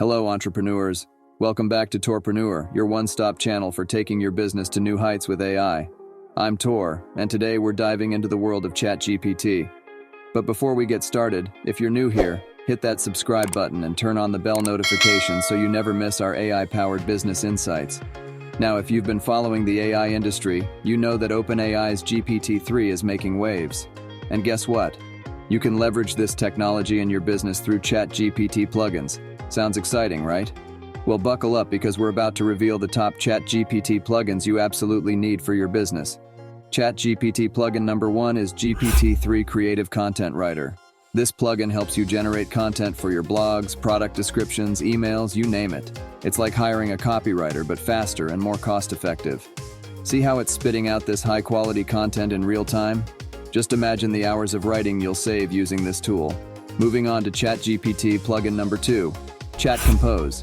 Hello, entrepreneurs. Welcome back to Torrpreneur, your one-stop channel for taking your business to new heights with AI. I'm Tor, and today we're diving into the world of ChatGPT. But before we get started, if you're new here, hit that subscribe button and turn on the bell notification so you never miss our AI-powered business insights. Now, if you've been following the AI industry, you know that OpenAI's GPT-3 is making waves. And guess what? You can leverage this technology in your business through ChatGPT plugins. Sounds exciting, right? Well, buckle up because we're about to reveal the top ChatGPT plugins you absolutely need for your business. ChatGPT plugin number 1 is GPT-3 Creative Content Writer. This plugin helps you generate content for your blogs, product descriptions, emails, you name it. It's like hiring a copywriter, but faster and more cost-effective. See how it's spitting out this high-quality content in real time? Just imagine the hours of writing you'll save using this tool. Moving on to ChatGPT plugin number 2, Chat Compose.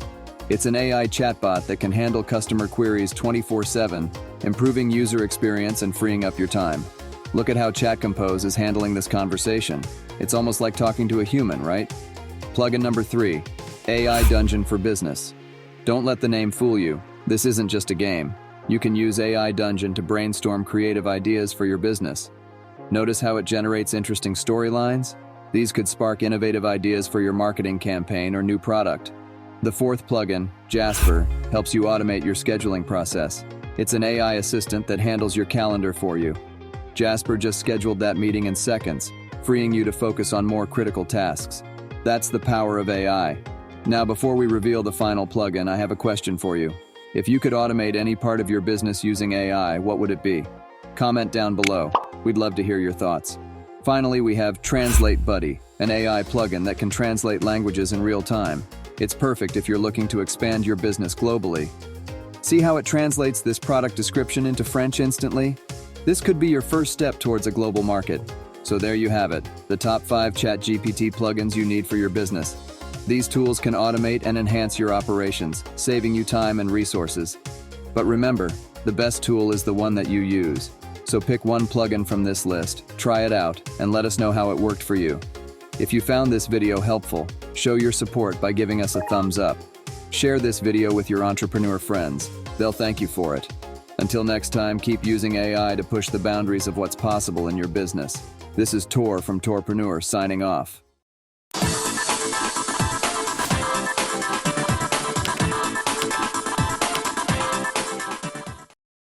It's an AI chatbot that can handle customer queries 24/7, improving user experience and freeing up your time. Look at how Chat Compose is handling this conversation. It's almost like talking to a human, right? Plugin number 3, AI Dungeon for Business. Don't let the name fool you. This isn't just a game. You can use AI Dungeon to brainstorm creative ideas for your business. Notice how it generates interesting storylines? These could spark innovative ideas for your marketing campaign or new product. The 4th plugin, Jasper, helps you automate your scheduling process. It's an AI assistant that handles your calendar for you. Jasper just scheduled that meeting in seconds, freeing you to focus on more critical tasks. That's the power of AI. Now, before we reveal the final plugin, I have a question for you. If you could automate any part of your business using AI, what would it be? Comment down below. We'd love to hear your thoughts. Finally, we have Translate Buddy, an AI plugin that can translate languages in real time. It's perfect if you're looking to expand your business globally. See how it translates this product description into French instantly? This could be your first step towards a global market. So there you have it, the top 5 ChatGPT plugins you need for your business. These tools can automate and enhance your operations, saving you time and resources. But remember, the best tool is the one that you use. So pick one plugin from this list, try it out, and let us know how it worked for you. If you found this video helpful, show your support by giving us a thumbs up. Share this video with your entrepreneur friends. They'll thank you for it. Until next time, keep using AI to push the boundaries of what's possible in your business. This is Tor from Torrpreneur signing off.